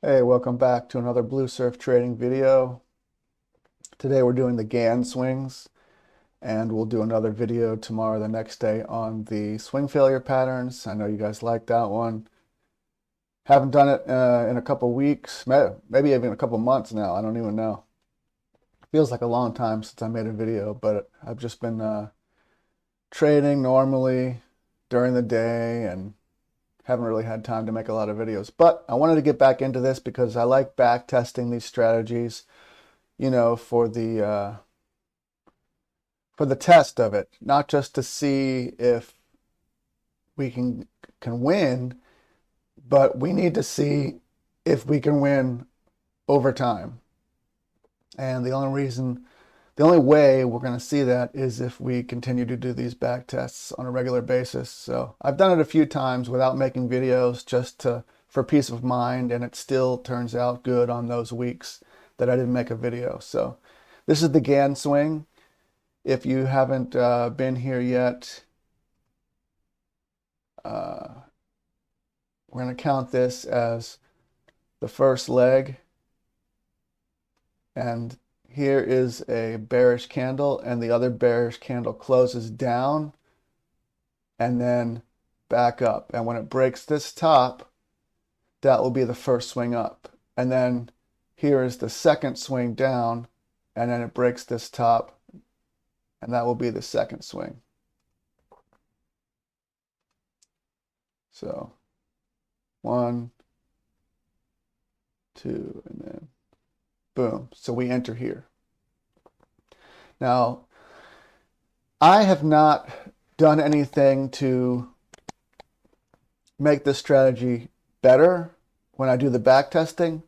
Hey, welcome back to another Blue Surf trading video. Today we're doing the Gann swings, and we'll do another video tomorrow, the next day, on the swing failure patterns. I know you guys like that one. Haven't done it in a couple weeks, maybe even a couple months now. I don't even know. Feels like a long time since I made a video, but I've just been trading normally during the day and haven't really had time to make a lot of videos. But I wanted to get back into this because I like back testing these strategies, for the test of it, not just to see if we can win, but we need to see if we can win over time. And the only way we're going to see that is if we continue to do these back tests on a regular basis. So I've done it a few times without making videos for peace of mind, and it still turns out good on those weeks that I didn't make a video. So this is the Gann swing. If you haven't been here yet, we're going to count this as the first leg. And here is a bearish candle, and the other bearish candle closes down and then back up. And when it breaks this top, that will be the first swing up. And then here is the second swing down, and then it breaks this top, and that will be the second swing. So 1, 2, and then boom. So we enter here. Now, I have not done anything to make this strategy better when I do the back testing.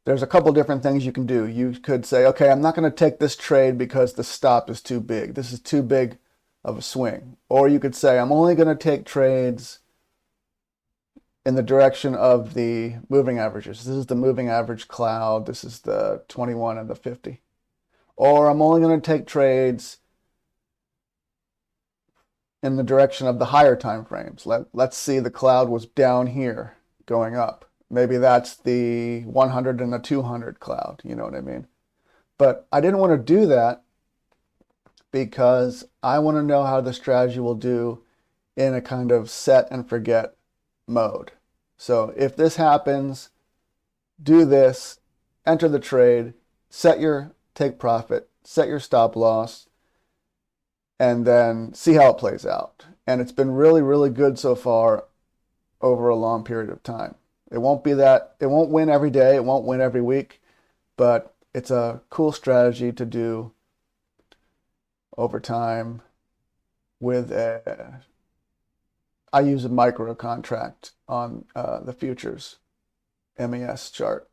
There's a couple different things you can do. You could say, okay, I'm not going to take this trade because the stop is too big. This is too big of a swing. Or you could say, I'm only going to take trades in the direction of the moving averages. This is the moving average cloud. This is the 21 and the 50. Or I'm only going to take trades in the direction of the higher time frames. Let's see, the cloud was down here going up. Maybe that's the 100 and the 200 cloud, you know what I mean? But I didn't want to do that because I want to know how the strategy will do in a kind of set and forget mode. So if this happens, do this, enter the trade, set your take profit, set your stop loss, and then see how it plays out. And it's been really, really good so far over a long period of time. It won't win every day, it won't win every week, but it's a cool strategy to do over time I use a micro contract on the futures MES chart.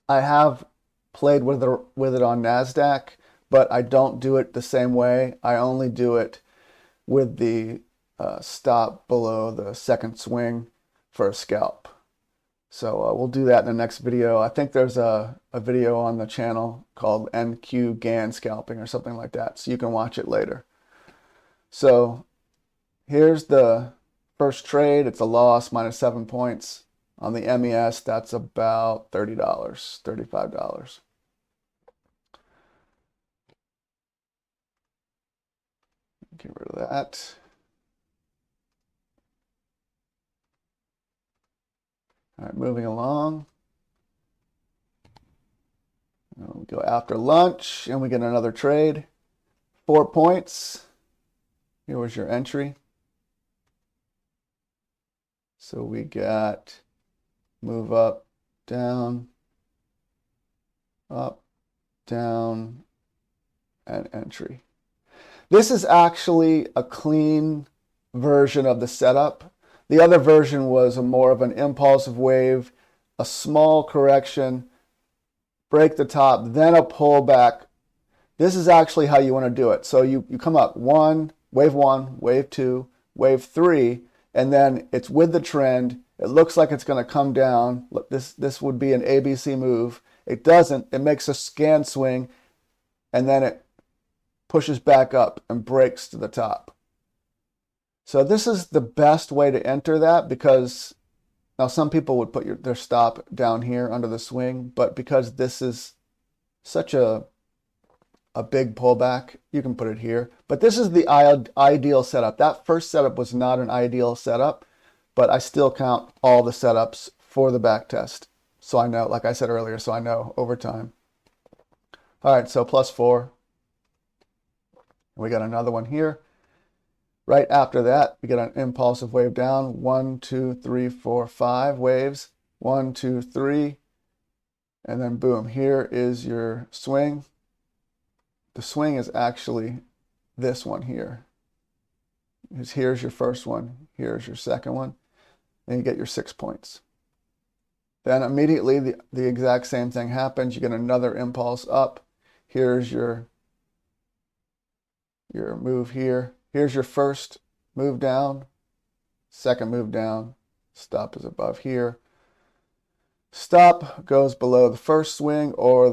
I have played with it on NASDAQ, but I don't do it the same way. I only do it with the stop below the second swing for a scalp. So we'll do that in the next video. I think there's a video on the channel called NQ Gann scalping or something like that, so you can watch it later. So here's the first trade. It's a loss, minus 7 points. On the MES, that's about $30, $35. Get rid of that. All right, moving along. We go after lunch, and we get another trade. 4 points. Here was your entry. So we got move up, down, and entry. This is actually a clean version of the setup. The other version was more of an impulsive wave, a small correction, break the top, then a pullback. This is actually how you want to do it. So you come up wave 1, wave 2, wave 3, and then it's with the trend. It looks like it's going to come down. Look, this would be an ABC move. It doesn't. It makes a scan swing, and then it pushes back up and breaks to the top. So this is the best way to enter that because Now, some people would put their stop down here under the swing, but because this is such a big pullback, you can put it here. But this is the ideal setup. That first setup was not an ideal setup, but I still count all the setups for the back test. So I know, like I said earlier, so I know over time. All right, so +4. We got another one here. Right after that, we get an impulsive wave down. 1, 2, 3, 4, 5 waves. 1, 2, 3. And then boom, here is your swing. The swing is actually this one here. Here's your first one. Here's your second one. And you get your 6 points. Then immediately the exact same thing happens. You get another impulse up. Here's your move here. Here's your first move down, second move down. Stop is above here. Stop goes below the first swing or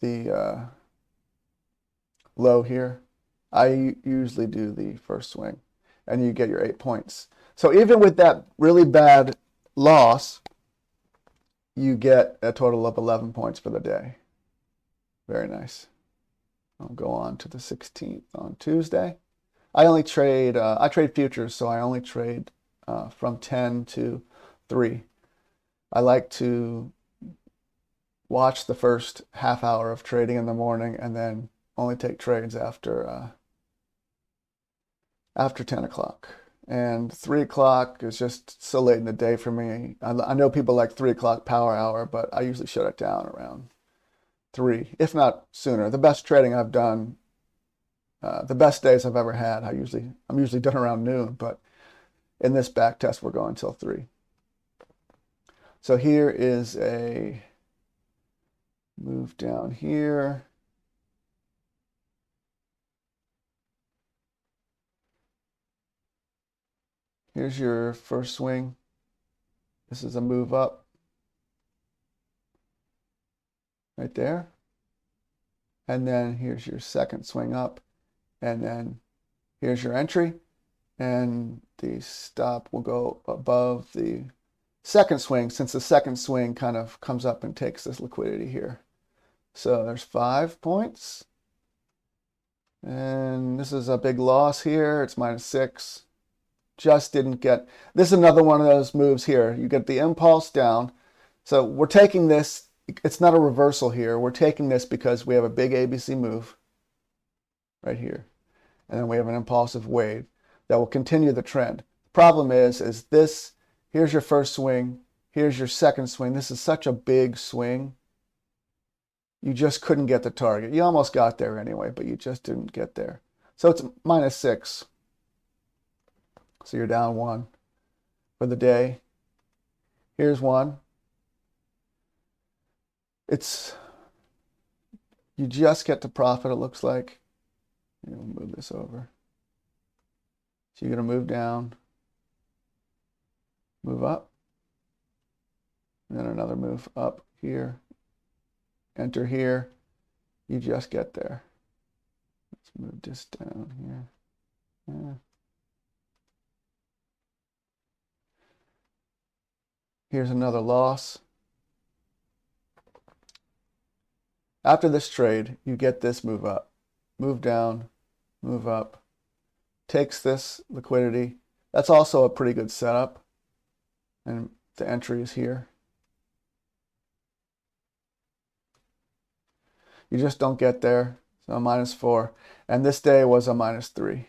the low here. I usually do the first swing, and you get your 8 points. So even with that really bad loss, you get a total of 11 points for the day. Very nice. I'll go on to the 16th on Tuesday. I trade futures, so I only trade from 10 to 3. I like to watch the first half hour of trading in the morning and then only take trades after 10 o'clock. And 3 o'clock is just so late in the day for me. I know people like 3 o'clock power hour, but I usually shut it down around 3, if not sooner. The best trading I've done, the best days I've ever had, I'm usually done around noon, but in this back test, we're going till 3. So here is a move down here. Here's your first swing. This is a move up right there. And then here's your second swing up. And then here's your entry. And the stop will go above the second swing, since the second swing kind of comes up and takes this liquidity here. So there's 5 points. And this is a big loss here. It's -6. Just didn't get, this is another one of those moves here. You get the impulse down. So we're taking this, it's not a reversal here. We're taking this because we have a big ABC move right here. And then we have an impulsive wave that will continue the trend. Problem is this, here's your first swing, here's your second swing. This is such a big swing. You just couldn't get the target. You almost got there anyway, but you just didn't get there. So it's -6. So you're down 1 for the day. Here's one. You just get to profit, it looks like. We'll move this over. So you're going to move down, move up, and then another move up here. Enter here. You just get there. Let's move this down here. Yeah. Here's another loss. After this trade, you get this move up, move down, move up, takes this liquidity. That's also a pretty good setup. And the entry is here. You just don't get there. So -4. And this day was a -3.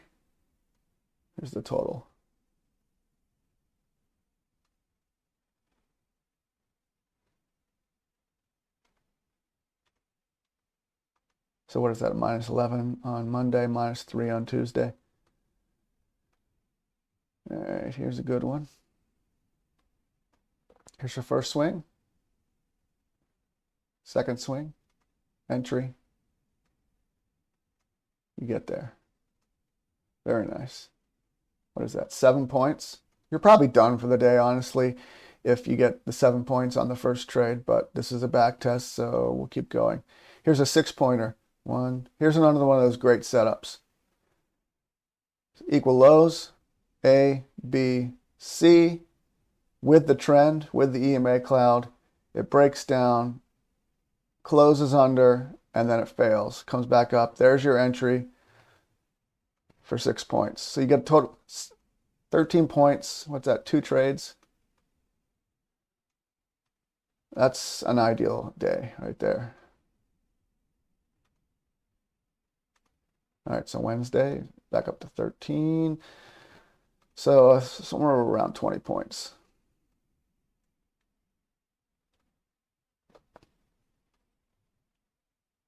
Here's the total. So what is that? -11 on Monday, -3 on Tuesday. All right, here's a good one. Here's your first swing. Second swing. Entry. You get there. Very nice. What is that? 7 points. You're probably done for the day, honestly, if you get the 7 points on the first trade, but this is a back test, so we'll keep going. Here's a 6-pointer. Here's another one of those great setups. Equal lows, A, B, C. with the trend, with the EMA cloud, it breaks down, closes under, and then it fails. Comes back up. There's your entry for 6 points. So you get a total 13 points. What's that? 2 trades. That's an ideal day right there. All right, so Wednesday, back up to 13. So somewhere around 20 points.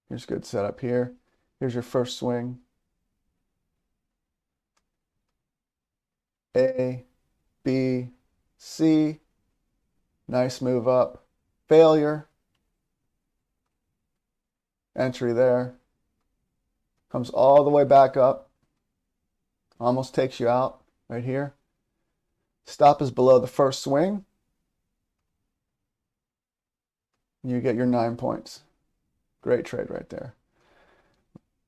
Here's a good setup here. Here's your first swing. A, B, C. Nice move up. Failure. Entry there. Comes all the way back up. Almost takes you out right here. Stop is below the first swing. You get your 9 points. Great trade right there.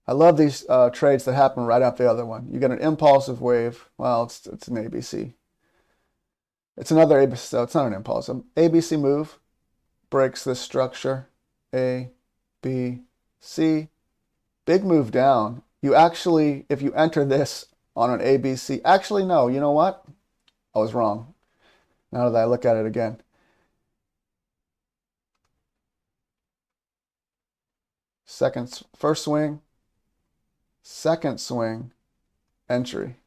I love these trades that happen right after the other one. You get an impulsive wave. Well, it's an ABC. It's another ABC, so it's not an impulsive. ABC move breaks this structure. A, B, C. Big move down. You actually, if you enter this on an ABC, actually, no, you know what? I was wrong. Now that I look at it again. First swing, second swing, entry.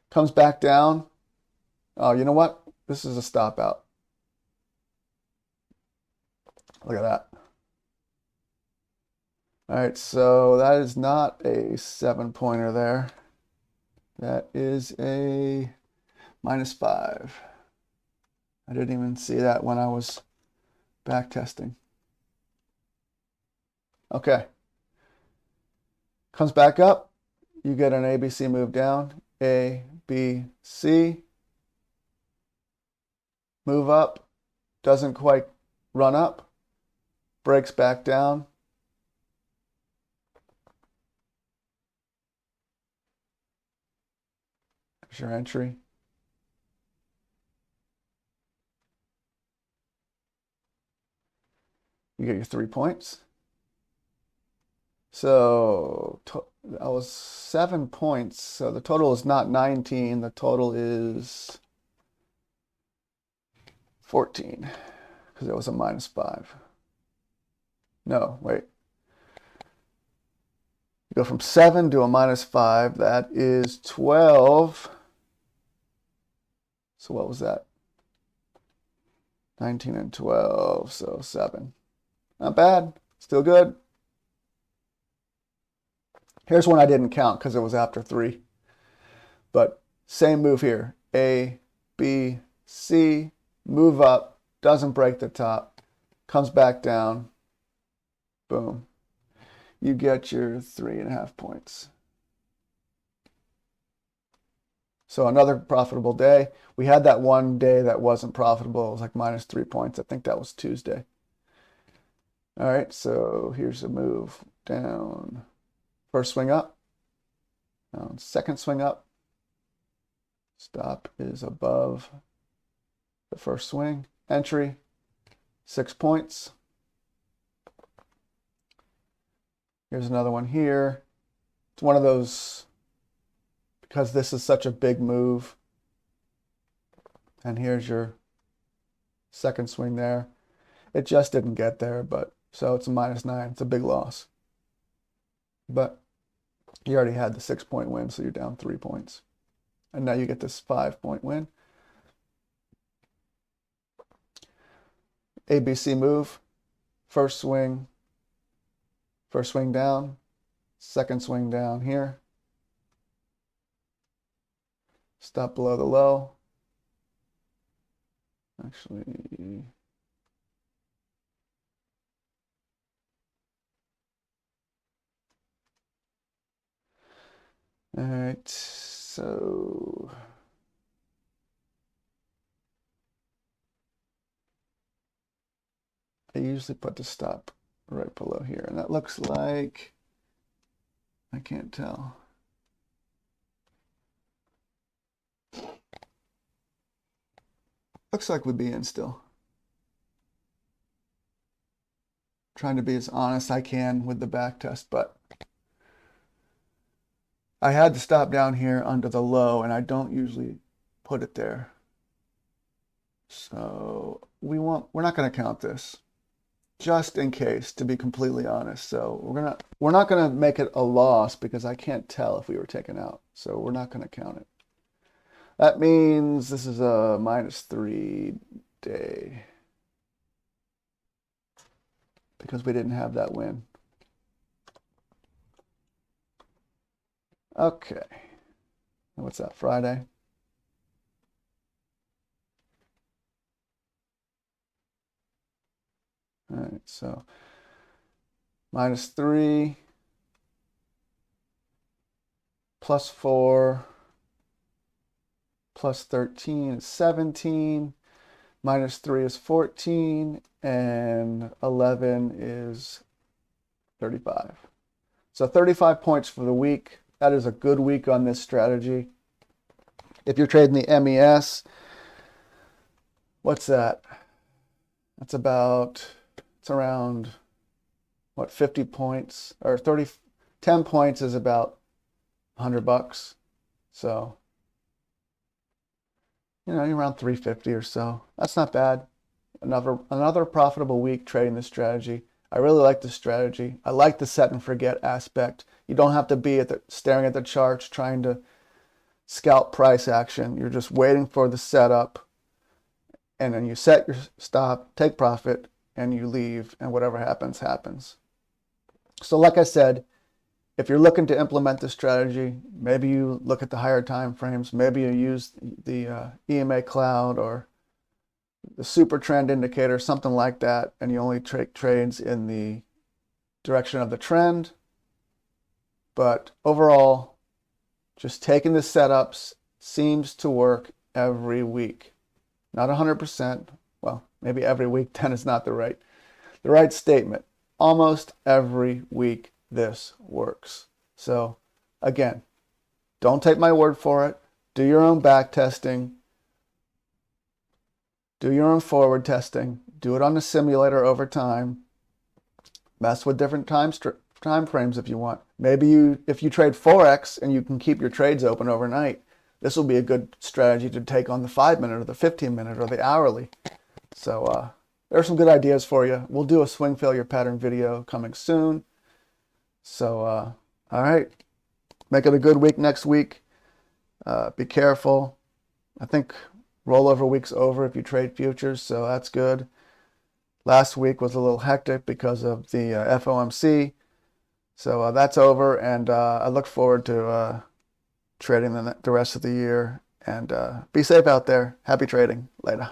Comes back down. Oh, you know what? This is a stop out. Look at that. All right, so that is not a 7-pointer there. That is a -5. I didn't even see that when I was back testing. Okay. Comes back up. You get an ABC move down. A, B, C. Move up. Doesn't quite run up. Breaks back down. There's your entry. You get your 3 points. So that was 7 points. So the total is not 19. The total is 14 because it was a -5. No, wait. You go from 7 to a -5. That is 12. So what was that? 19 and 12, so 7. Not bad. Still good. Here's one I didn't count because it was after 3. But same move here. A, B, C, move up, doesn't break the top, comes back down. Boom. You get your 3.5 points. So another profitable day. We had that one day that wasn't profitable. It was like -3 points. I think that was Tuesday. All right, so here's a move down. First swing up. Down. Second swing up. Stop is above the first swing. Entry, 6 points. Here's another one here. It's one of those, because this is such a big move. And here's your second swing there. It just didn't get there, but so it's a -9. It's a big loss. But you already had the 6-point win, so you're down 3 points. And now you get this 5-point win. ABC move, first swing down, second swing down here. Stop below the low. Actually, all right, so I usually put the stop right below here, and that looks like I can't tell. Looks like we'd be in still. Trying to be as honest I can with the back test, but I had to stop down here under the low, and I don't usually put it there. So we're not going to count this, just in case, to be completely honest. So we're not gonna make it a loss because I can't tell if we were taken out. So we're not gonna count it. That means this is a -3 day because we didn't have that win. Okay. What's that, Friday? All right, so -3 +4 +13 is 17. -3 is 14, and 11 is 35. So 35 points for the week. That is a good week on this strategy. If you're trading the MES, what's that? That's about, it's around, what, 50 points, or 10 points is about $100. So, you know, you're around 350 or so. That's not bad. Another profitable week trading this strategy. I really like this strategy. I like the set and forget aspect. You don't have to be staring at the charts trying to scalp price action. You're just waiting for the setup, and then you set your stop, take profit, and you leave, and whatever happens, happens. So like I said, if you're looking to implement this strategy, maybe you look at the higher time frames, maybe you use the EMA cloud or the super trend indicator, something like that, and you only take trades in the direction of the trend. But overall, just taking the setups seems to work every week. Not 100%. Well, maybe every week 10 is not the right statement. Almost every week this works. So again, don't take my word for it. Do your own back testing. Do your own forward testing. Do it on the simulator over time. Mess with different time frames if you want. Maybe if you trade Forex and you can keep your trades open overnight, this will be a good strategy to take on the 5-minute or the 15-minute or the hourly. So there's some good ideas for you. We'll do a swing failure pattern video coming soon. So all right, make it a good week next week. Be careful. I think rollover week's over if you trade futures, so that's good. Last week was a little hectic because of the FOMC. So that's over, and I look forward to trading the rest of the year. And be safe out there. Happy trading. Later.